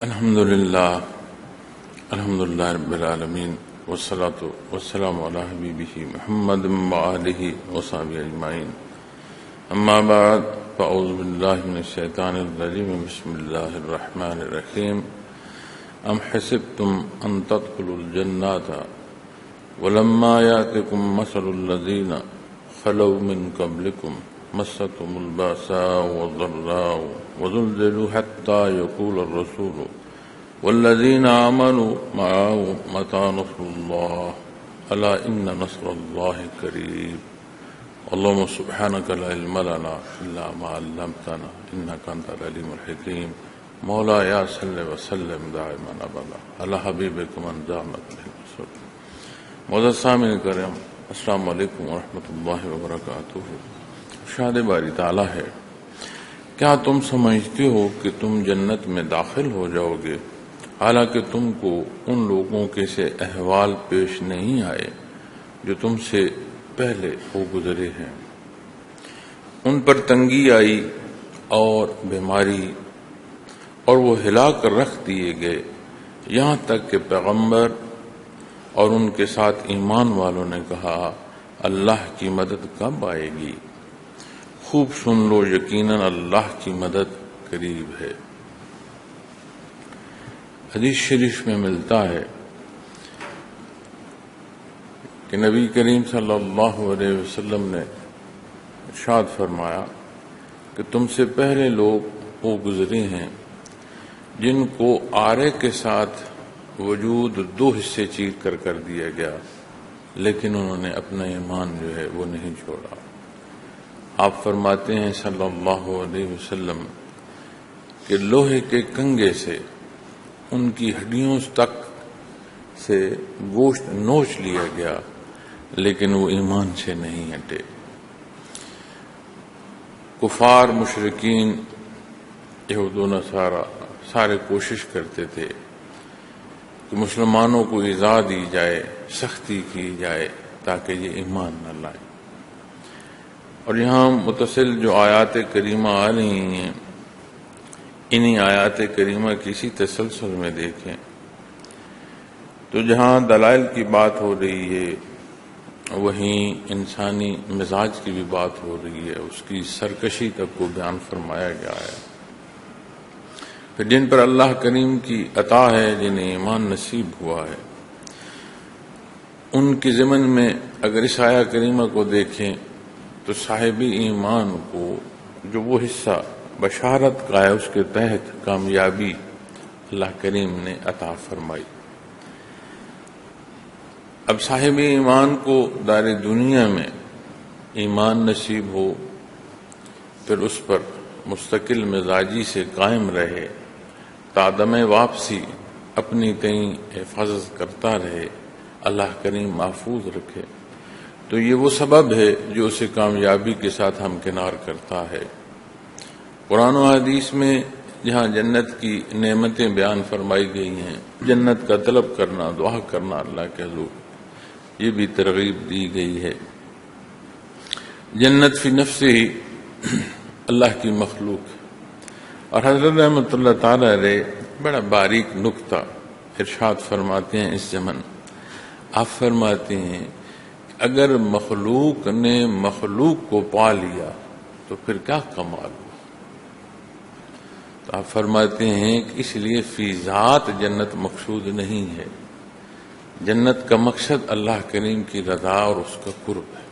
الحمدللہ رب العالمین والصلاة والسلام علی حبیبہ محمد وآلہ وصحبہ اجمعین اما بعد فاعوذ باللہ من الشیطان الرجیم بسم اللہ الرحمن الرحیم ام حسبتم ان تدخلوا الجنات ولما یاتکم مثل الذین خلوا من قبلکم مستهم البأساء والضراء وزلزلوا حتى يقول الرسول والذين آمنوا معه متى نصر الله ألا إن نصر الله قريب اللهم سبحانك لا علم لنا إلا ما علمتنا إنك أنت العليم الحكيم مولاي صل وسلم دائما أبدا على حبيبك من زعمت له الرسول. معزز سامعین کرام، السلام علیکم ورحمۃ اللہ وبرکاتہ. ارشاد باری تعالیٰ ہے، کیا تم سمجھتے ہو کہ تم جنت میں داخل ہو جاؤ گے حالانکہ تم کو ان لوگوں کے سے احوال پیش نہیں آئے جو تم سے پہلے ہو گزرے ہیں. ان پر تنگی آئی اور بیماری اور وہ ہلا کر رکھ دیے گئے، یہاں تک کہ پیغمبر اور ان کے ساتھ ایمان والوں نے کہا اللہ کی مدد کب آئے گی؟ خوب سن لو، یقیناً اللہ کی مدد قریب ہے. حدیث شریف میں ملتا ہے کہ نبی کریم صلی اللہ علیہ وسلم نے ارشاد فرمایا کہ تم سے پہلے لوگ وہ گزرے ہیں جن کو آرے کے ساتھ وجود دو حصے چیر کر دیا گیا، لیکن انہوں نے اپنا ایمان جو ہے وہ نہیں چھوڑا. آپ فرماتے ہیں صلی اللہ علیہ وسلم کہ لوہے کے کنگے سے ان کی ہڈیوں تک سے گوشت نوچ لیا گیا، لیکن وہ ایمان سے نہیں ہٹے. کفار، مشرکین، یہود و نصارہ سارے کوشش کرتے تھے کہ مسلمانوں کو ایذا دی جائے، سختی کی جائے تاکہ یہ ایمان نہ لائیں. اور یہاں متصل جو آیات کریمہ آ رہی ہیں، انہی آیات کریمہ کسی تسلسل میں دیکھیں تو جہاں دلائل کی بات ہو رہی ہے وہیں انسانی مزاج کی بھی بات ہو رہی ہے، اس کی سرکشی تک کو بیان فرمایا گیا ہے. پھر جن پر اللہ کریم کی عطا ہے، جنہیں ایمان نصیب ہوا ہے، ان کے ضمن میں اگر اس آیہ کریمہ کو دیکھیں تو صاحب ایمان کو جو وہ حصہ بشارت کا ہے، اس کے تحت کامیابی اللہ کریم نے عطا فرمائی. اب صاحب ایمان کو دار دنیا میں ایمان نصیب ہو، پھر اس پر مستقل مزاجی سے قائم رہے، تادم واپسی اپنی کہیں حفاظت کرتا رہے، اللہ کریم محفوظ رکھے، تو یہ وہ سبب ہے جو اسے کامیابی کے ساتھ ہمکنار کرتا ہے. قرآن و حدیث میں جہاں جنت کی نعمتیں بیان فرمائی گئی ہیں، جنت کا طلب کرنا، دعا کرنا اللہ کے حضور، یہ بھی ترغیب دی گئی ہے. جنت فی نفسہ ہی اللہ کی مخلوق ہے. اور حضرت رحمۃ اللہ تعالی علیہ بڑا باریک نکتہ ارشاد فرماتے ہیں اس زمن. آپ فرماتے ہیں اگر مخلوق نے مخلوق کو پا لیا تو پھر کیا کمال ہو. تو آپ فرماتے ہیں کہ اس لیے فی ذات جنت مقصود نہیں ہے. جنت کا مقصد اللہ کریم کی رضا اور اس کا قرب ہے.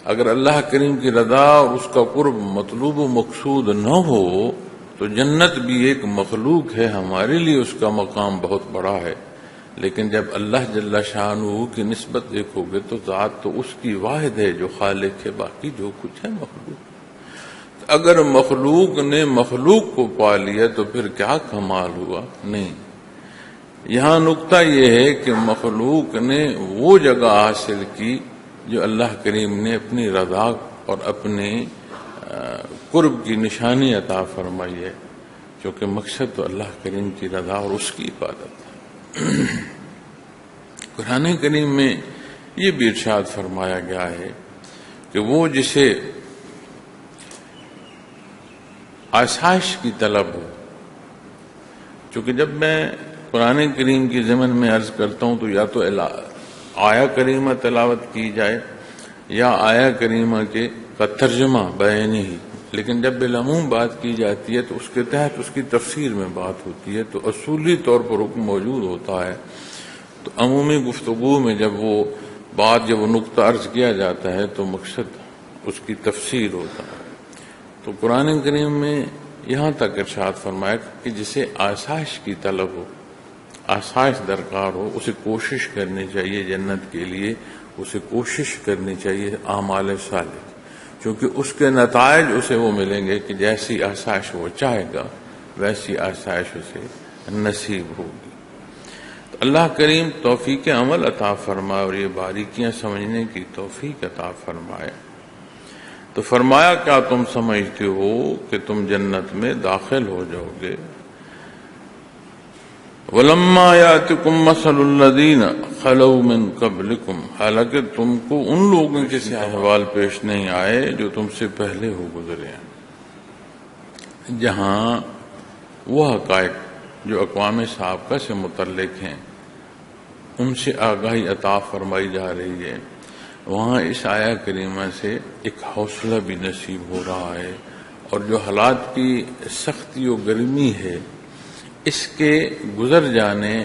اگر اللہ کریم کی رضا اور اس کا قرب مطلوب و مقصود نہ ہو تو جنت بھی ایک مخلوق ہے، ہمارے لیے اس کا مقام بہت بڑا ہے. لیکن جب اللہ جل شانہ کی نسبت دیکھو گے تو ذات تو اس کی واحد ہے جو خالق ہے، باقی جو کچھ ہے مخلوق. اگر مخلوق نے مخلوق کو پا لیا تو پھر کیا کمال ہوا؟ نہیں. یہاں نقطہ یہ ہے کہ مخلوق نے وہ جگہ حاصل کی جو اللہ کریم نے اپنی رضا اور اپنے قرب کی نشانی عطا فرمائی ہے، کیونکہ مقصد تو اللہ کریم کی رضا اور اس کی عبادت ہے. قرآن کریم میں یہ بھی ارشاد فرمایا گیا ہے کہ وہ جسے آسائش کی طلب ہو، چونکہ جب میں قرآن کریم کی ضمن میں عرض کرتا ہوں تو یا تو آیا کریمہ تلاوت کی جائے یا آیا کریمہ کا ترجمہ بیانی ہی، لیکن جب بالعموم بات کی جاتی ہے تو اس کے تحت اس کی تفسیر میں بات ہوتی ہے، تو اصولی طور پر حکم موجود ہوتا ہے، تو عمومی گفتگو میں جب وہ نقطہ عرض کیا جاتا ہے تو مقصد اس کی تفسیر ہوتا ہے۔ تو قرآن کریم میں یہاں تک ارشاد فرمایا کہ جسے آسائش کی طلب ہو، آسائش درکار ہو، اسے کوشش کرنی چاہیے جنت کے لیے، اسے کوشش کرنی چاہیے اعمال صالح، کیونکہ اس کے نتائج اسے وہ ملیں گے کہ جیسی آسائش وہ چاہے گا ویسی آسائش اسے نصیب ہوگی۔ تو اللہ کریم توفیق عمل عطا فرمائے اور یہ باریکیاں سمجھنے کی توفیق عطا فرمائے۔ تو فرمایا کیا تم سمجھتے ہو کہ تم جنت میں داخل ہو جاؤ گے؟ وَلَمَّا يَأْتِكُمْ مَثَلُ الَّذِينَ خَلَوْا مِن قَبْلِكُمْ، حالانکہ تم کو ان لوگوں کے سے احوال پیش نہیں آئے جو تم سے پہلے ہو گزرے ہیں، جہاں وہ حقائق جو اقوام سابقہ سے متعلق ہیں ان سے آگاہی عطا فرمائی جا رہی ہے، وہاں اس آیہ کریمہ سے ایک حوصلہ بھی نصیب ہو رہا ہے، اور جو حالات کی سختی و گرمی ہے اس کے گزر جانے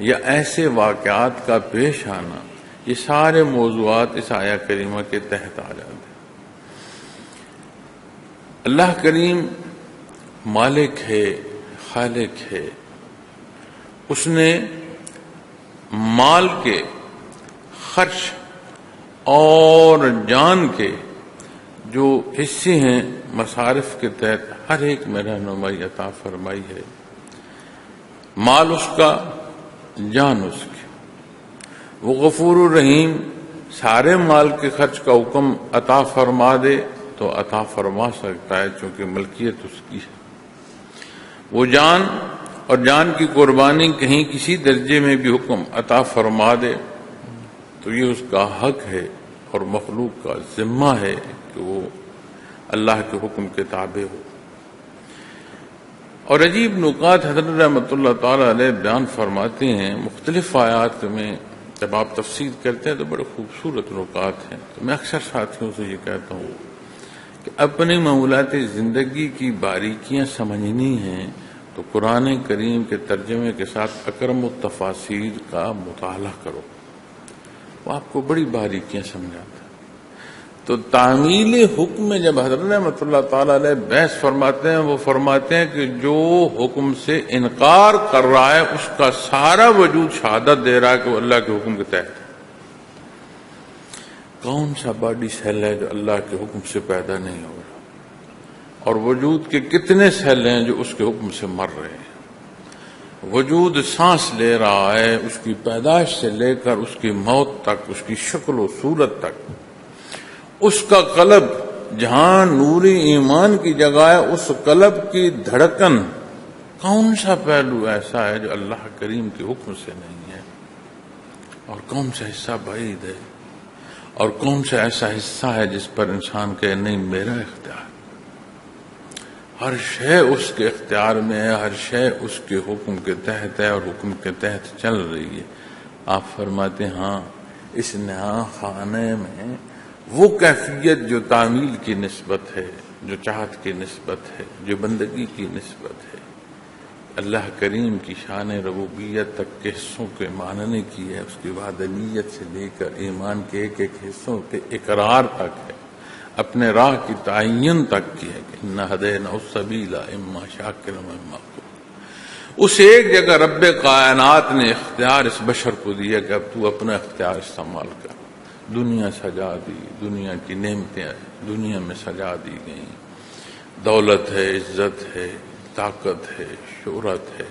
یا ایسے واقعات کا پیش آنا، یہ سارے موضوعات اس آیہ کریمہ کے تحت آ جاتے ہیں۔ اللہ کریم مالک ہے، خالق ہے، اس نے مال کے خرچ اور جان کے جو حصے ہیں مصارف کے تحت ہر ایک میں رہنمائی عطا فرمائی ہے۔ مال اس کا، جان اس کی، وہ غفور الرحیم سارے مال کے خرچ کا حکم عطا فرما دے تو عطا فرما سکتا ہے، چونکہ ملکیت اس کی ہے۔ وہ جان اور جان کی قربانی کہیں کسی درجے میں بھی حکم عطا فرما دے تو یہ اس کا حق ہے اور مخلوق کا ذمہ ہے کہ وہ اللہ کے حکم کے تابع ہو۔ اور عجیب نکات حضرت رحمۃ اللہ تعالی علیہ بیان فرماتے ہیں مختلف آیات میں، جب آپ تفسیر کرتے ہیں تو بڑے خوبصورت نکات ہیں۔ تو میں اکثر ساتھیوں سے یہ کہتا ہوں کہ اپنی معمولات زندگی کی باریکیاں سمجھنی ہیں تو قرآن کریم کے ترجمے کے ساتھ اکرم التفاسیر کا مطالعہ کرو، وہ آپ کو بڑی باریکیاں سمجھاتا ہے۔ تو تعمیل حکم میں جب حضرت رحمۃ اللہ تعالی علیہ بحث فرماتے ہیں، وہ فرماتے ہیں کہ جو حکم سے انکار کر رہا ہے اس کا سارا وجود شہادت دے رہا ہے کہ وہ اللہ کے حکم کے تحت ہے۔ کون سا باڈی سیل ہے جو اللہ کے حکم سے پیدا نہیں ہو رہا، اور وجود کے کتنے سیل ہیں جو اس کے حکم سے مر رہے ہیں۔ وجود سانس لے رہا ہے، اس کی پیدائش سے لے کر اس کی موت تک، اس کی شکل و صورت تک، اس کا قلب جہاں نوری ایمان کی جگہ ہے، اس قلب کی دھڑکن، کون سا پہلو ایسا ہے جو اللہ کریم کے حکم سے نہیں ہے، اور کون سا حصہ بعید ہے، اور کون سا ایسا حصہ ہے جس پر انسان کہے نہیں میرا اختیار۔ ہر شے اس کے اختیار میں ہے، ہر شے اس کے حکم کے تحت ہے اور حکم کے تحت چل رہی ہے۔ آپ فرماتے ہیں ہاں اس نہاں خانے میں وہ کیفیت جو تعمیل کی نسبت ہے، جو چاہت کی نسبت ہے، جو بندگی کی نسبت ہے، اللہ کریم کی شان ربوبیت تک کے حصوں کے ماننے کی ہے، اس کی وحدانیت سے لے کر ایمان کے ایک ایک حصوں کے اقرار تک ہے، اپنے راہ کی تعین تک کی ہے کہ اِنَّا هَدَيْنَاهُ السَّبِيلَ إِمَّا شَاكِرًا وَإِمَّا كَفُورًا۔ اس ایک جگہ رب کائنات نے اختیار اس بشر کو دیا کہ اب تو اپنا اختیار استعمال کر۔ دنیا سجا دی، دنیا کی نعمتیں دنیا میں سجا دی گئیں، دولت ہے، عزت ہے، طاقت ہے، شہرت ہے۔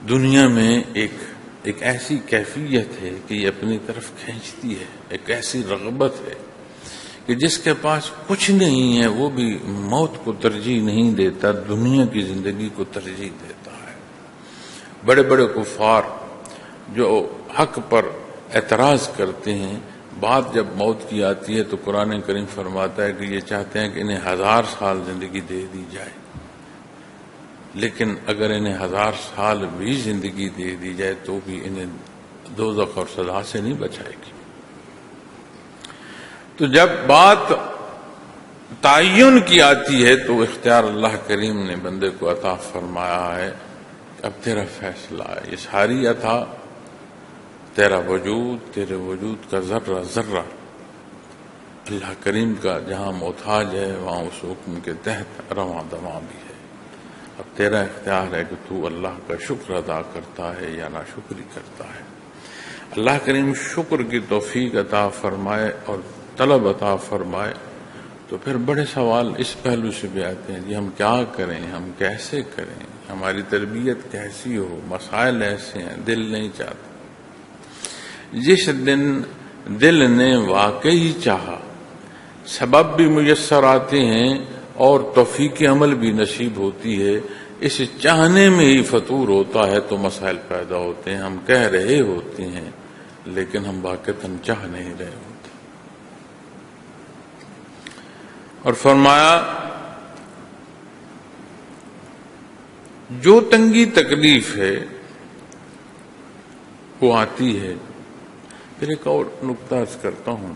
دنیا میں ایک ایسی کیفیت ہے کہ یہ اپنی طرف کھینچتی ہے، ایک ایسی رغبت ہے کہ جس کے پاس کچھ نہیں ہے وہ بھی موت کو ترجیح نہیں دیتا، دنیا کی زندگی کو ترجیح دیتا ہے۔ بڑے بڑے کفار جو حق پر اعتراض کرتے ہیں، بات جب موت کی آتی ہے تو قرآن کریم فرماتا ہے کہ یہ چاہتے ہیں کہ انہیں 1000 سال زندگی دے دی جائے، لیکن اگر انہیں 1000 سال بھی زندگی دے دی جائے تو بھی انہیں دوزخ اور سزا سے نہیں بچائے گی۔ تو جب بات تعین کی آتی ہے تو اختیار اللہ کریم نے بندے کو عطا فرمایا ہے کہ اب تیرا فیصلہ ہے۔ یہ ساری عطا تیرا وجود، تیرے وجود کا ذرہ ذرہ اللہ کریم کا جہاں محتاج ہے وہاں اس حکم کے تحت رواں دواں بھی ہے۔ اب تیرا اختیار ہے کہ تو اللہ کا شکر ادا کرتا ہے یا ناشکری کرتا ہے۔ اللہ کریم شکر کی توفیق عطا فرمائے اور طلب عطا فرمائے تو پھر بڑے سوال اس پہلو سے بھی آتے ہیں، جی ہم کیا کریں، ہم کیسے کریں، ہماری تربیت کیسی ہو، مسائل ایسے ہیں، دل نہیں چاہتا۔ جس دن دل نے واقعی چاہا، سبب بھی میسر آتے ہیں اور توفیق عمل بھی نصیب ہوتی ہے، اس چاہنے میں ہی فطور ہوتا ہے تو مسائل پیدا ہوتے ہیں۔ ہم کہہ رہے ہوتے ہیں لیکن ہم واقعتاً چاہ نہیں رہے ہوتے۔ اور فرمایا جو تنگی تکلیف ہے وہ آتی ہے۔ پھر ایک اور نقطہ عرض کرتا ہوں،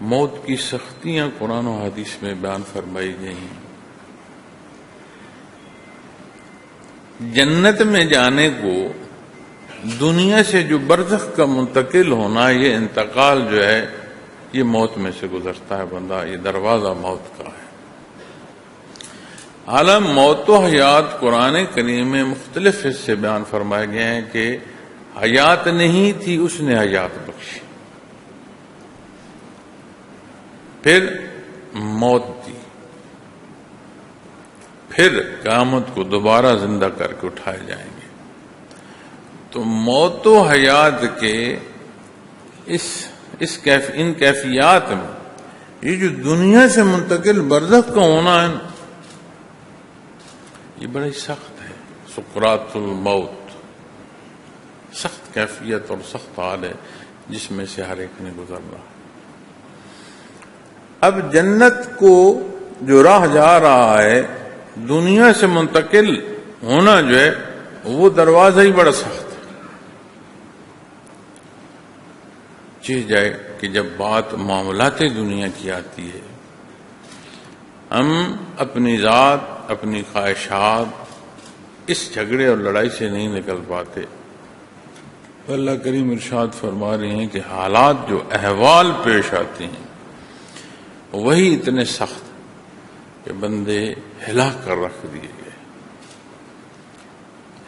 موت کی سختیاں قرآن و حدیث میں بیان فرمائی گئی ہیں۔ جنت میں جانے کو دنیا سے جو برزخ کا منتقل ہونا، یہ انتقال جو ہے یہ موت میں سے گزرتا ہے بندہ، یہ دروازہ موت کا ہے۔ عالم موت و حیات قرآن کریم میں مختلف حصے بیان فرمائے گئے ہیں کہ حیات نہیں تھی، اس نے حیات بخشی، پھر موت دی، پھر قیامت کو دوبارہ زندہ کر کے اٹھائے جائیں گے۔ تو موت و حیات کے ان کیفیات میں یہ جو دنیا سے منتقل برزخ کا ہونا ہے یہ بڑی سخت ہے۔ سکرات الموت سخت کیفیت اور سخت حال ہے جس میں سے ہر ایک نے گزرنا ہے۔ اب جنت کو جو راہ جا رہا ہے، دنیا سے منتقل ہونا جو ہے وہ دروازہ ہی بڑا سخت ہے۔ چیز جائے کہ جب بات معاملات دنیا کی آتی ہے، ہم اپنی ذات، اپنی خواہشات اس جھگڑے اور لڑائی سے نہیں نکل پاتے۔ اللہ کریم ارشاد فرما رہے ہیں کہ حالات جو احوال پیش آتے ہیں وہی اتنے سخت کہ بندے ہلا کر رکھ دیے گئے۔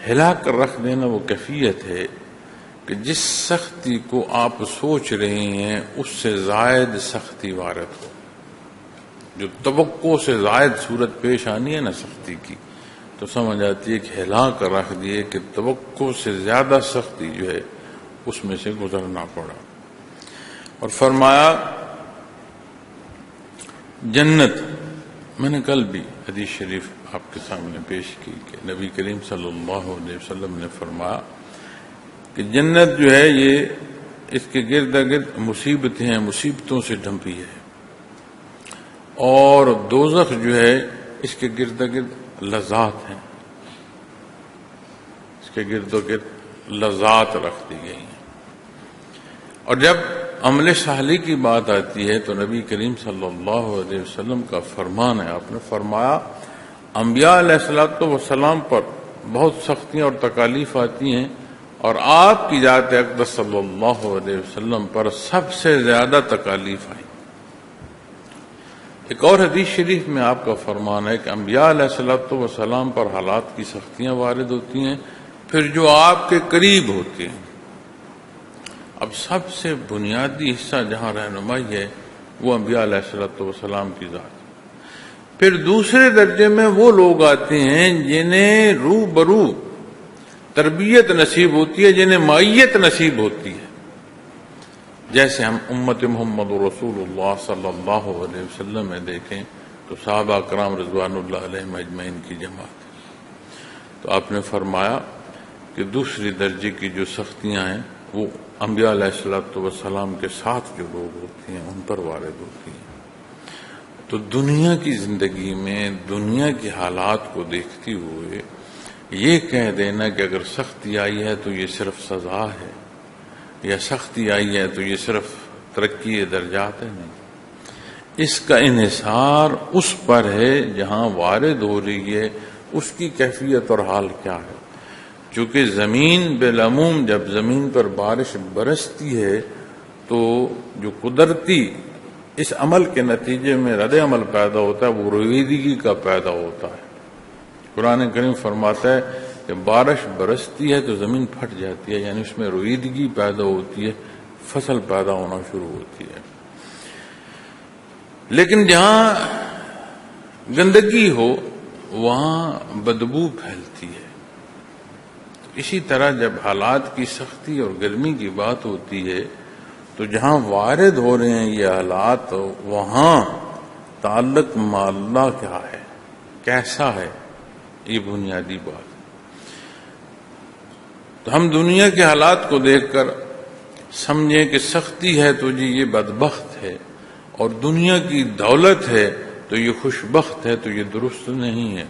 ہلا کر رکھ دینا وہ کیفیت ہے کہ جس سختی کو آپ سوچ رہے ہیں اس سے زائد سختی وارد ہو۔ جو توقع سے زائد صورت پیش آنی ہے نا سختی کی، تو سمجھ آتی ہے کہ ہلا کر رکھ دیے کہ توقع سے زیادہ سختی جو ہے اس میں سے گزرنا پڑا۔ اور فرمایا جنت، میں نے کل بھی حدیث شریف آپ کے سامنے پیش کی کہ نبی کریم صلی اللہ علیہ وسلم نے فرمایا کہ جنت جو ہے یہ اس کے گرد گرد مصیبتیں ہیں، مصیبتوں سے ڈھمپی ہے، اور دوزخ جو ہے اس کے گرد گرد لذات ہیں، اس کے گرد و گرد لذات رکھ دی گئی ہیں۔ اور جب عمل صالح کی بات آتی ہے تو نبی کریم صلی اللہ علیہ وسلم کا فرمان ہے، آپ نے فرمایا انبیاء علیہ الصلوۃ والسلام پر بہت سختیاں اور تکالیف آتی ہیں، اور آپ کی ذات اقدس صلی اللہ علیہ وسلم پر سب سے زیادہ تکالیف آئی۔ ایک اور حدیث شریف میں آپ کا فرمان ہے کہ انبیاء علیہ الصلوۃ والسلام پر حالات کی سختیاں وارد ہوتی ہیں، پھر جو آپ کے قریب ہوتے ہیں۔ اب سب سے بنیادی حصہ جہاں رہنمائی ہے وہ انبیاء علیہ الصلوۃ والسلام کی ذات۔ پھر دوسرے درجے میں وہ لوگ آتے ہیں جنہیں روبرو تربیت نصیب ہوتی ہے، جنہیں معیت نصیب ہوتی ہے، جیسے ہم امت محمد رسول اللہ صلی اللہ علیہ وسلم میں دیکھیں تو صحابہ کرام رضوان اللہ علیہم اجمعین کی جماعت ہے۔ تو آپ نے فرمایا کہ دوسری درجے کی جو سختیاں ہیں وہ انبیاء علیہ الصلوۃ والسلام کے ساتھ جو لوگ ہوتے ہیں ان پر وارد ہوتی ہیں۔ تو دنیا کی زندگی میں دنیا کے حالات کو دیکھتے ہوئے یہ کہہ دینا کہ اگر سختی آئی ہے تو یہ صرف سزا ہے، یا سختی آئی ہے تو یہ صرف ترقی درجات ہے، نہیں، اس کا انحصار اس پر ہے جہاں وارد ہو رہی ہے اس کی کیفیت اور حال کیا ہے۔ چونکہ زمین بالعموم جب زمین پر بارش برستی ہے تو جو قدرتی اس عمل کے نتیجے میں رد عمل پیدا ہوتا ہے وہ رویدگی کا پیدا ہوتا ہے۔ قرآن کریم فرماتا ہے کہ بارش برستی ہے تو زمین پھٹ جاتی ہے، یعنی اس میں رویدگی پیدا ہوتی ہے، فصل پیدا ہونا شروع ہوتی ہے۔ لیکن جہاں گندگی ہو وہاں بدبو پھیلتی ہے۔ اسی طرح جب حالات کی سختی اور گرمی کی بات ہوتی ہے تو جہاں وارد ہو رہے ہیں یہ حالات وہاں تعلق اللہ کیا ہے، کیسا ہے، یہ بنیادی بات ہے۔ تو ہم دنیا کے حالات کو دیکھ کر سمجھیں کہ سختی ہے تو جی یہ بدبخت ہے، اور دنیا کی دولت ہے تو یہ خوشبخت ہے، تو یہ درست نہیں ہے۔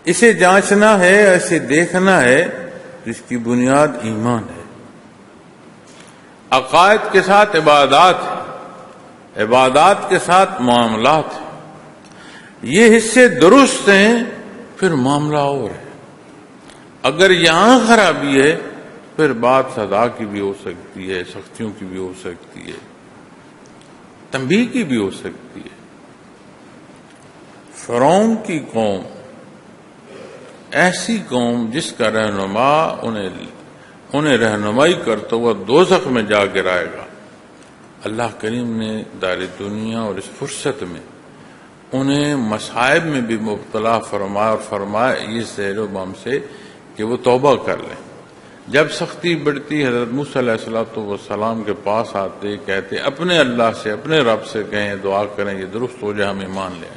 اسے جانچنا ہے، اسے دیکھنا ہے تو اس کی بنیاد ایمان ہے، عقائد کے ساتھ عبادات ہے، عبادات کے ساتھ معاملات ہیں۔ یہ حصے درست ہیں پھر معاملہ اور ہے۔ اگر یہاں خرابی ہے پھر بات سزا کی بھی ہو سکتی ہے، سختیوں کی بھی ہو سکتی ہے، تنبیہ کی بھی ہو سکتی ہے۔ فرعون کی قوم ایسی قوم جس کا رہنما انہیں رہنمائی کرتا ہوا دوزخ میں جا گرائے گا، اللہ کریم نے دار دنیا اور اس فرصت میں انہیں مصائب میں بھی مبتلا فرمایا، اور فرمایا اس زہر و بم سے کہ وہ توبہ کر لیں۔ جب سختی بڑھتی حضرت موسیٰ علیہ السلام کے پاس آتے، کہتے اپنے اللہ سے، اپنے رب سے کہیں، دعا کریں یہ درست ہو جائے، ہم ایمان لیں۔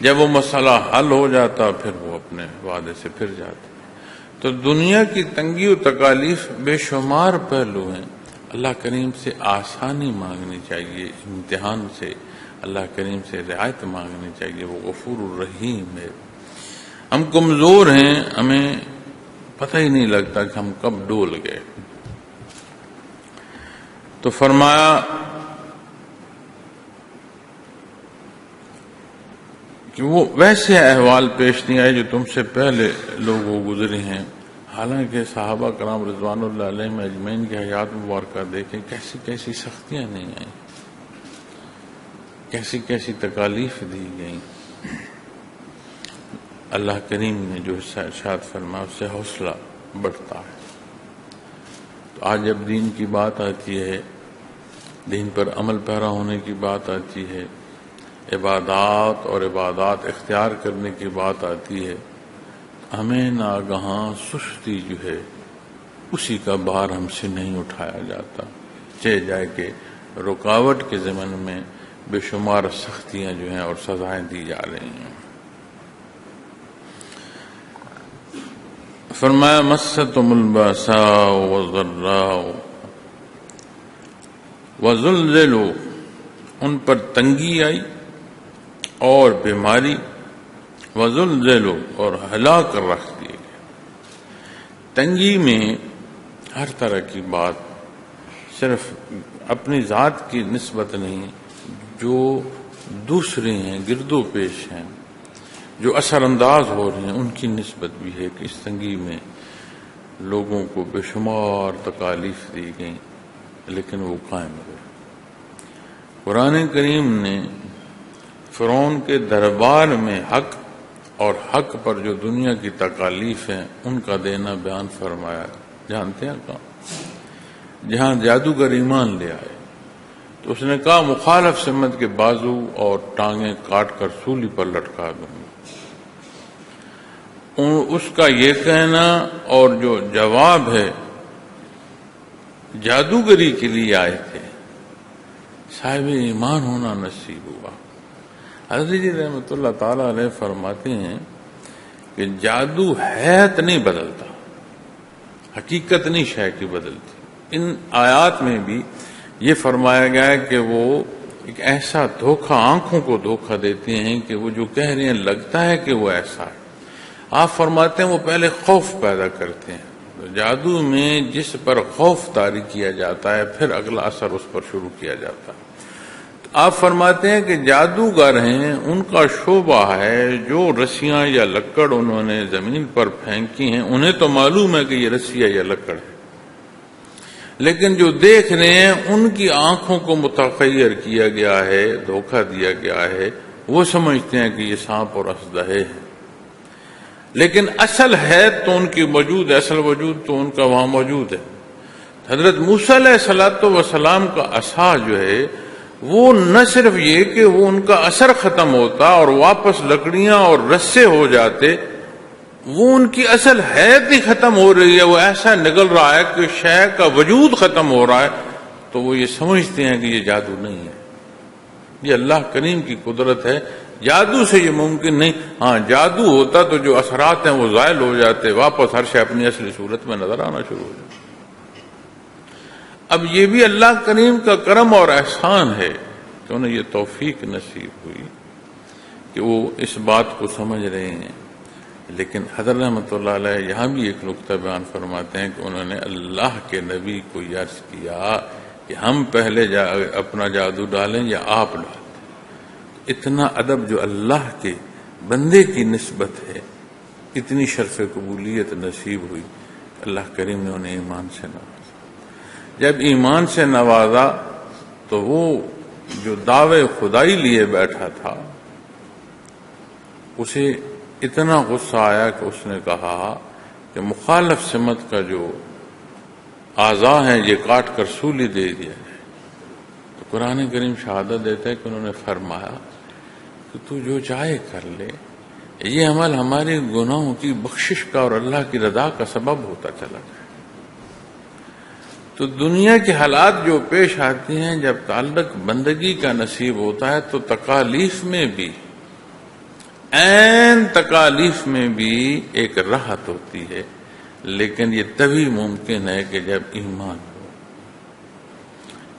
جب وہ مسئلہ حل ہو جاتا پھر وہ اپنے وعدے سے پھر جاتے۔ تو دنیا کی تنگی و تکالیف بے شمار پہلو ہیں۔ اللہ کریم سے آسانی مانگنی چاہیے، امتحان سے اللہ کریم سے رعایت مانگنی چاہیے، وہ غفور الرحیم ہے۔ ہم کمزور ہیں، ہمیں پتہ ہی نہیں لگتا کہ ہم کب ڈول گئے۔ تو فرمایا کہ وہ ویسے احوال پیش نہیں آئے جو تم سے پہلے لوگوں گزرے ہیں۔ حالانکہ صحابہ کرام رضوان اللہ علیہم اجمعین کی حیات مبارکہ دیکھیں، کیسی کیسی سختیاں نہیں آئیں، کیسی کیسی تکالیف دی گئیں۔ اللہ کریم نے جو حصہ ارشاد فرمایا اس سے حوصلہ بڑھتا ہے۔ تو آج جب دین کی بات آتی ہے، دین پر عمل پیرا ہونے کی بات آتی ہے، عبادات اور عبادات اختیار کرنے کی بات آتی ہے، ہمیں ناگہاں سستی جو ہے اسی کا بار ہم سے نہیں اٹھایا جاتا، چاہے جائے کہ رکاوٹ کے ضمن میں بے شمار سختیاں جو ہیں اور سزائیں دی جا رہی ہیں۔ فرمایا مستهم الباساء والضراء وزلزلوا، ان پر تنگی آئی اور بیماری، وزلزلوا اور ہلا کر رکھ دیے گئے۔ تنگی میں ہر طرح کی بات صرف اپنی ذات کی نسبت نہیں، جو دوسرے ہیں، گرد و پیش ہیں، جو اثر انداز ہو رہے ہیں، ان کی نسبت بھی ہے کہ اس تنگی میں لوگوں کو بے شمار تکالیف دی گئیں لیکن وہ قائم رہے۔ قرآن کریم نے فرعون کے دربار میں حق اور حق پر جو دنیا کی تکالیف ہیں ان کا دینا بیان فرمایا۔ جانتے ہیں کہاں؟ جہاں جادوگر ایمان لے آئے تو اس نے کہا مخالف سمت کے بازو اور ٹانگیں کاٹ کر سولی پر لٹکا دوں گا۔ اس کا یہ کہنا اور جو جواب ہے جادوگری کے لیے آئے تھے، صاحب ایمان ہونا نصیب ہوا۔ حضرت جی رحمۃ اللہ تعالی علیہ فرماتے ہیں کہ جادو حیت نہیں بدلتا، حقیقت نہیں شے کی بدلتی۔ ان آیات میں بھی یہ فرمایا گیا ہے کہ وہ ایک ایسا دھوکہ آنکھوں کو دھوکہ دیتے ہیں کہ وہ جو کہہ رہے ہیں لگتا ہے کہ وہ ایسا ہے. آپ فرماتے ہیں وہ پہلے خوف پیدا کرتے ہیں. جادو میں جس پر خوف طاری کیا جاتا ہے پھر اگلا اثر اس پر شروع کیا جاتا ہے. آپ فرماتے ہیں کہ جادوگر ہیں ان کا شعبہ ہے جو رسیاں یا لکڑ انہوں نے زمین پر پھینکی ہیں انہیں تو معلوم ہے کہ یہ رسی ہے یا لکڑ ہے، لیکن جو دیکھ رہے ہیں ان کی آنکھوں کو متغیر کیا گیا ہے، دھوکہ دیا گیا ہے، وہ سمجھتے ہیں کہ یہ سانپ اور اسدہے ہے، لیکن اصل ہے تو ان کی موجود ہے، اصل وجود تو ان کا وہاں موجود ہے. حضرت موسیٰ علیہ الصلوۃ والسلام کا عصا جو ہے وہ نہ صرف یہ کہ وہ ان کا اثر ختم ہوتا اور واپس لکڑیاں اور رسے ہو جاتے، وہ ان کی اصل حیت ہی ختم ہو رہی ہے، وہ ایسا نگل رہا ہے کہ شے کا وجود ختم ہو رہا ہے. تو وہ یہ سمجھتے ہیں کہ یہ جادو نہیں ہے، یہ اللہ کریم کی قدرت ہے. جادو سے یہ ممکن نہیں. ہاں جادو ہوتا تو جو اثرات ہیں وہ زائل ہو جاتے، واپس ہر شے اپنی اصلی صورت میں نظر آنا شروع ہو جاتا. اب یہ بھی اللہ کریم کا کرم اور احسان ہے کہ انہیں یہ توفیق نصیب ہوئی کہ وہ اس بات کو سمجھ رہے ہیں. لیکن حضرت رحمۃ اللہ علیہ یہاں بھی ایک نقطہ بیان فرماتے ہیں کہ انہوں نے اللہ کے نبی کو عرض کیا کہ ہم پہلے اپنا جادو ڈالیں یا آپ ڈالیں. اتنا ادب جو اللہ کے بندے کی نسبت ہے، اتنی شرف قبولیت نصیب ہوئی. اللہ کریم نے انہیں ایمان سے نوازا. جب ایمان سے نوازا تو وہ جو دعوے خدائی لیے بیٹھا تھا اسے اتنا غصہ آیا کہ اس نے کہا کہ مخالف سمت کا جو اعضاء ہیں یہ کاٹ کر سولی دے دیا جائے. تو قرآن کریم شہادت دیتا ہے کہ انہوں نے فرمایا کہ تو جو چاہے کر لے، یہ عمل ہمارے گناہوں کی بخشش کا اور اللہ کی رضا کا سبب ہوتا چلا جائے. تو دنیا کے حالات جو پیش آتے ہیں جب تعلق بندگی کا نصیب ہوتا ہے تو تکالیف میں بھی، عین تکالیف میں بھی ایک راحت ہوتی ہے، لیکن یہ تبھی ممکن ہے کہ جب ایمان ہو.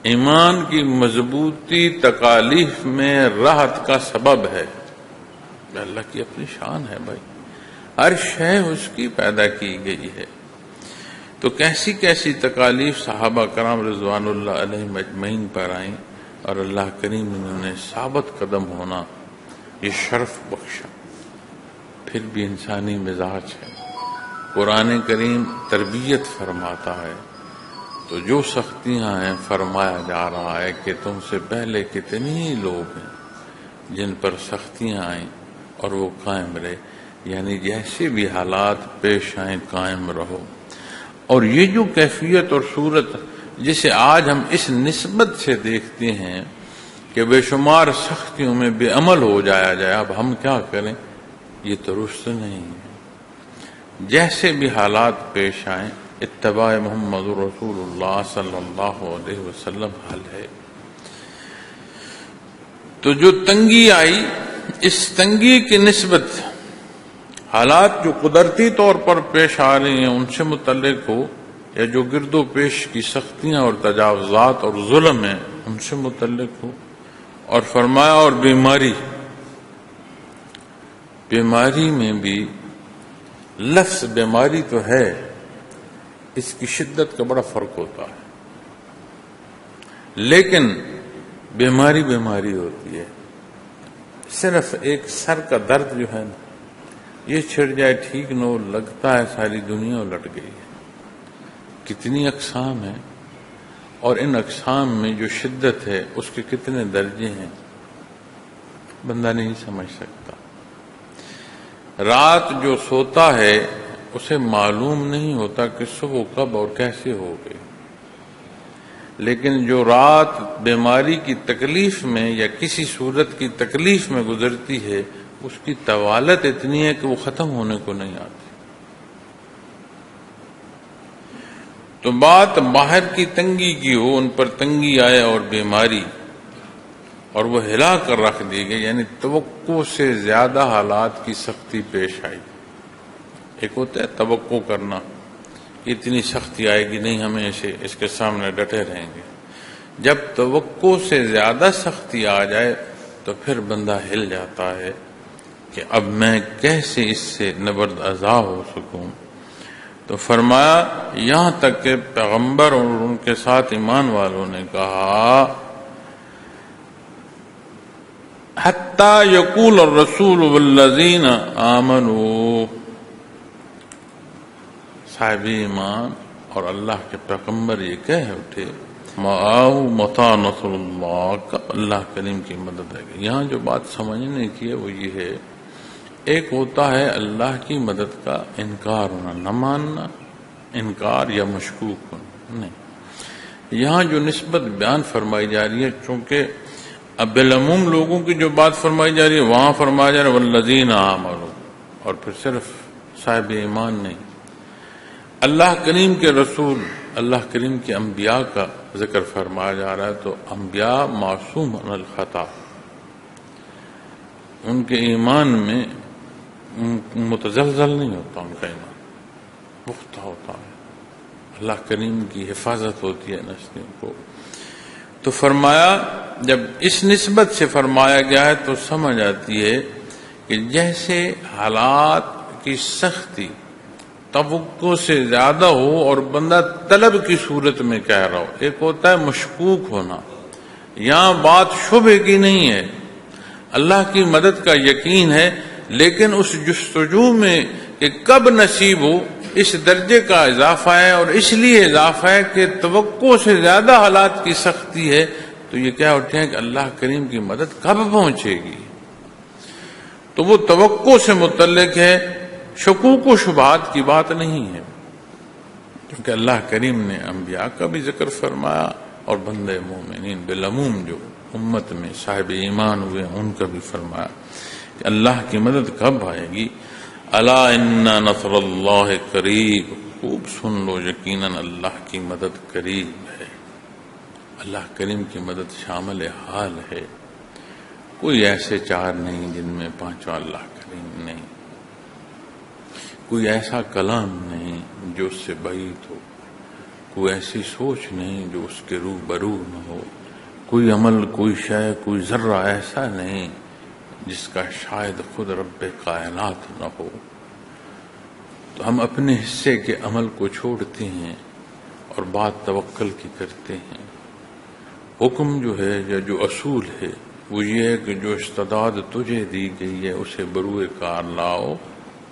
ایمان کی مضبوطی تکالیف میں راحت کا سبب ہے. اللہ کی اپنی شان ہے بھائی، ہر شے اس کی پیدا کی گئی ہے. تو کیسی کیسی تکالیف صحابہ کرام رضوان اللہ علیہم اجمعین پر آئیں اور اللہ کریم نے انہیں ثابت قدم ہونا یہ شرف بخشا. پھر بھی انسانی مزاج ہے. قرآن کریم تربیت فرماتا ہے تو جو سختیاں ہیں فرمایا جا رہا ہے کہ تم سے پہلے کتنے ہی لوگ ہیں جن پر سختیاں آئیں اور وہ قائم رہے. یعنی جیسے بھی حالات پیش آئیں قائم رہو. اور یہ جو کیفیت اور صورت جسے آج ہم اس نسبت سے دیکھتے ہیں کہ بے شمار سختیوں میں بے عمل ہو جائے، اب ہم کیا کریں، یہ درست نہیں ہے. جیسے بھی حالات پیش آئیں اتباع محمد رسول اللہ صلی اللہ علیہ وسلم حل ہے. تو جو تنگی آئی، اس تنگی کی نسبت حالات جو قدرتی طور پر پیش آ رہے ہیں ان سے متعلق ہو، یا جو گرد و پیش کی سختیاں اور تجاوزات اور ظلم ہیں ان سے متعلق ہو. اور فرمایا اور بیماری میں بھی لفظ بیماری تو ہے، اس کی شدت کا بڑا فرق ہوتا ہے، لیکن بیماری ہوتی ہے. صرف ایک سر کا درد جو ہے نا، یہ چھڑ جائے ٹھیک نہ ہو، لگتا ہے ساری دنیا الٹ گئی ہے. کتنی اقسام ہیں اور ان اقسام میں جو شدت ہے اس کے کتنے درجے ہیں بندہ نہیں سمجھ سکتا. رات جو سوتا ہے اسے معلوم نہیں ہوتا کہ صبح کب اور کیسے ہو گئی، لیکن جو رات بیماری کی تکلیف میں یا کسی صورت کی تکلیف میں گزرتی ہے اس کی طوالت اتنی ہے کہ وہ ختم ہونے کو نہیں آتی. تو بات باہر کی تنگی کی ہو، ان پر تنگی آئے اور بیماری اور وہ ہلا کر رکھ دی گئی، یعنی توقع سے زیادہ حالات کی سختی پیش آئی. ایک ہوتا ہے توقع کرنا، اتنی سختی آئے گی نہیں، ہمیں اس کے سامنے ڈٹے رہیں گے. جب توقع سے زیادہ سختی آ جائے تو پھر بندہ ہل جاتا ہے کہ اب میں کیسے اس سے نبرد ازا ہو سکوں. تو فرمایا یہاں تک کہ پیغمبر اور ان کے ساتھ ایمان والوں نے کہا حتیٰ یقول الرسول والذین آمنوا، صاحب ایمان اور اللہ کے پیغمبر یہ کہہ اٹھے معاہو متى نصر اللہ، کا اللہ کریم کی مدد ہے. یہاں جو بات سمجھنے کی ہے وہ یہ ہے، ایک ہوتا ہے اللہ کی مدد کا انکار ہونا، نہ ماننا، انکار یا مشکوک ہونا. نہیں، یہاں جو نسبت بیان فرمائی جا رہی ہے، چونکہ اب بالعموم لوگوں کی جو بات فرمائی جا رہی ہے وہاں فرمایا جا رہا ہے والذین آمنوا، اور پھر صرف صاحب ایمان نہیں، اللہ کریم کے رسول، اللہ کریم کے انبیاء کا ذکر فرمایا جا رہا ہے. تو انبیاء معصوم عن الخطا، ان کے ایمان میں متزلزل نہیں ہوتا، ان کا ایمان پختہ ہوتا ہے، اللہ کریم کی حفاظت ہوتی ہے نسلوں کو. تو فرمایا جب اس نسبت سے فرمایا گیا ہے تو سمجھ آتی ہے کہ جیسے حالات کی سختی توقع سے زیادہ ہو اور بندہ طلب کی صورت میں کہہ رہا ہو. ایک ہوتا ہے مشکوک ہونا، یہاں بات شبہ کی نہیں ہے، اللہ کی مدد کا یقین ہے، لیکن اس جستجو میں کہ کب نصیب ہو اس درجے کا اضافہ ہے، اور اس لیے اضافہ ہے کہ توقع سے زیادہ حالات کی سختی ہے. تو یہ کیا اٹھے ہیں کہ اللہ کریم کی مدد کب پہنچے گی. تو وہ توقع سے متعلق ہے، شکوک و شبہات کی بات نہیں ہے، کیونکہ اللہ کریم نے انبیاء کا بھی ذکر فرمایا اور بندے مومنین بالعموم جو امت میں صاحب ایمان ہوئے ان کا بھی فرمایا کہ اللہ کی مدد کب آئے گی. الا ان نصر اللہ قریب، خوب سن لو یقیناً اللہ کی مدد قریب ہے. اللہ کریم کی مدد شامل حال ہے. کوئی ایسے چار نہیں جن میں پانچواں اللہ کریم نہیں، کوئی ایسا کلام نہیں جو اس سے بعید ہو، کوئی ایسی سوچ نہیں جو اس کے روبرو نہ ہو، کوئی عمل، کوئی شے، کوئی ذرہ ایسا نہیں جس کا شاید خود رب کائنات نہ ہو. تو ہم اپنے حصے کے عمل کو چھوڑتے ہیں اور بات توکل کی کرتے ہیں. حکم جو ہے یا جو اصول ہے وہ یہ ہے کہ جو استعداد تجھے دی گئی ہے اسے بروئے کار لاؤ،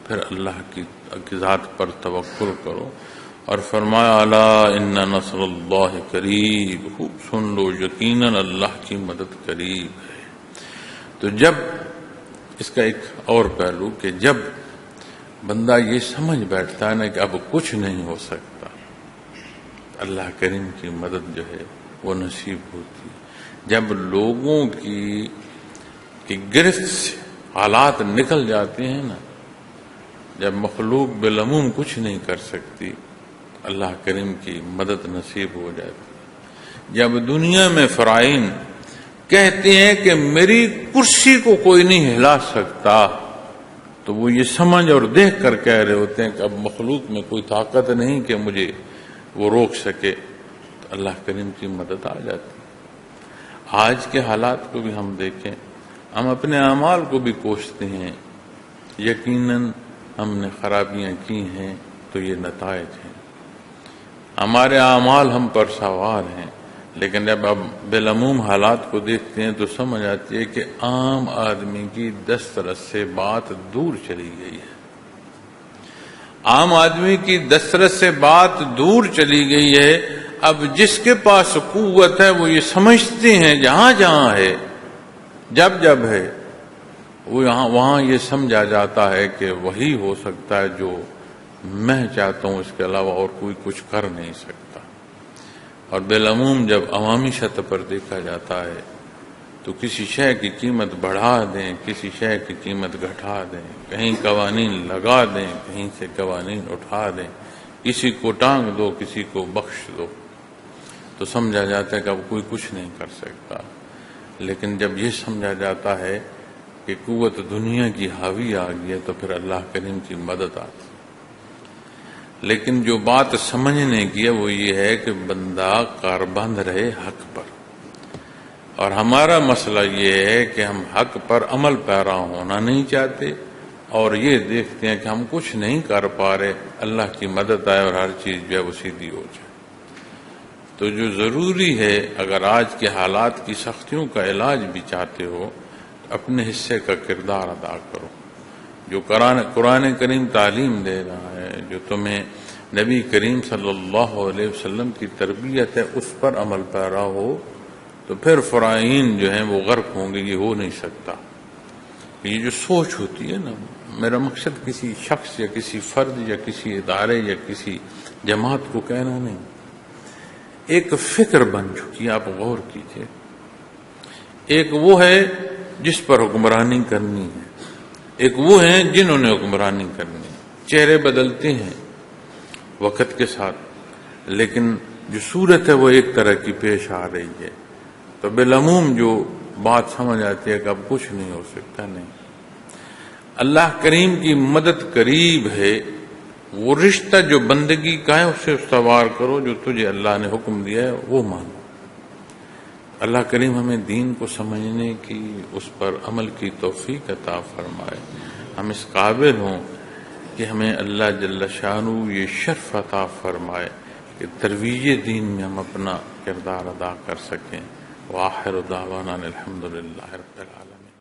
پھر اللہ کی ذات پر توکل کرو. اور فرمایا الا ان نصر اللہ قریب، خوب سن لو یقیناً اللہ کی مدد قریب ہے. تو جب اس کا ایک اور پہلو کہ جب بندہ یہ سمجھ بیٹھتا ہے نا کہ اب کچھ نہیں ہو سکتا، اللہ کریم کی مدد جو ہے وہ نصیب ہوتی. جب لوگوں کی گرفت سے حالات نکل جاتے ہیں نا، جب مخلوق بالعموم کچھ نہیں کر سکتی، اللہ کریم کی مدد نصیب ہو جاتی. جب دنیا میں فرائین کہتے ہیں کہ میری کرسی کو کوئی نہیں ہلا سکتا، تو وہ یہ سمجھ اور دیکھ کر کہہ رہے ہوتے ہیں کہ اب مخلوق میں کوئی طاقت نہیں کہ مجھے وہ روک سکے. تو اللہ کریم کی مدد آ جاتی. آج کے حالات کو بھی ہم دیکھیں، ہم اپنے اعمال کو بھی کوستے ہیں، یقیناً ہم نے خرابیاں کی ہیں تو یہ نتائج ہیں. ہمارے اعمال ہم پر سوار ہیں، لیکن جب اب بالعموم حالات کو دیکھتے ہیں تو سمجھ آتی ہے کہ عام آدمی کی دسترس سے بات دور چلی گئی ہے. عام آدمی کی دسترس سے بات دور چلی گئی ہے. اب جس کے پاس قوت ہے وہ یہ سمجھتے ہیں جہاں جہاں ہے، جب جب ہے، وہ وہاں یہ سمجھا جاتا ہے کہ وہی ہو سکتا ہے جو میں چاہتا ہوں، اس کے علاوہ اور کوئی کچھ کر نہیں سکتا. اور بالعموم جب عوامی سطح پر دیکھا جاتا ہے تو کسی شے کی قیمت بڑھا دیں، کسی شے کی قیمت گھٹا دیں، کہیں قوانین لگا دیں، کہیں سے قوانین اٹھا دیں، کسی کو ٹانگ دو، کسی کو بخش دو، تو سمجھا جاتا ہے کہ اب کوئی کچھ نہیں کر سکتا. لیکن جب یہ سمجھا جاتا ہے کہ قوت دنیا کی حاوی آ گئی ہے تو پھر اللہ کریم کی مدد آتی. لیکن جو بات سمجھنے کی ہے وہ یہ ہے کہ بندہ کاربند رہے حق پر. اور ہمارا مسئلہ یہ ہے کہ ہم حق پر عمل پیرا ہونا نہیں چاہتے اور یہ دیکھتے ہیں کہ ہم کچھ نہیں کر پا رہے، اللہ کی مدد آئے اور ہر چیز جو ہے وہ سیدھی ہو جائے۔ تو جو ضروری ہے، اگر آج کے حالات کی سختیوں کا علاج بھی چاہتے ہو تو اپنے حصے کا کردار ادا کرو۔ جو قرآن کریم تعلیم دے رہا ہے، جو تمہیں نبی کریم صلی اللہ علیہ وسلم کی تربیت ہے، اس پر عمل پیرا ہو تو پھر فرائین جو ہیں وہ غرق ہوں گے، یہ ہو نہیں سکتا۔ یہ جو سوچ ہوتی ہے نا، میرا مقصد کسی شخص یا کسی فرد یا کسی ادارے یا کسی جماعت کو کہنا نہیں، ایک فکر بن چکی ہے، آپ غور کیجئے۔ ایک وہ ہے جس پر حکمرانی کرنی ہے، ایک وہ ہیں جنہوں نے حکمرانی کرنی ہے۔ چہرے بدلتے ہیں وقت کے ساتھ، لیکن جو صورت ہے وہ ایک طرح کی پیش آ رہی ہے۔ تو بالعموم جو بات سمجھ آتی ہے کہ اب کچھ نہیں ہو سکتا، نہیں، اللہ کریم کی مدد قریب ہے۔ وہ رشتہ جو بندگی کا ہے اسے استوار کرو، جو تجھے اللہ نے حکم دیا ہے وہ مانو۔ اللہ کریم ہمیں دین کو سمجھنے کی، اس پر عمل کی توفیق عطا فرمائے، ہم اس قابل ہوں کہ ہمیں اللہ جل شانہ یہ شرف عطا فرمائے کہ ترویج دین میں ہم اپنا کردار ادا کر سکیں۔ وآخر دعوانا الحمدللہ رب العالمین۔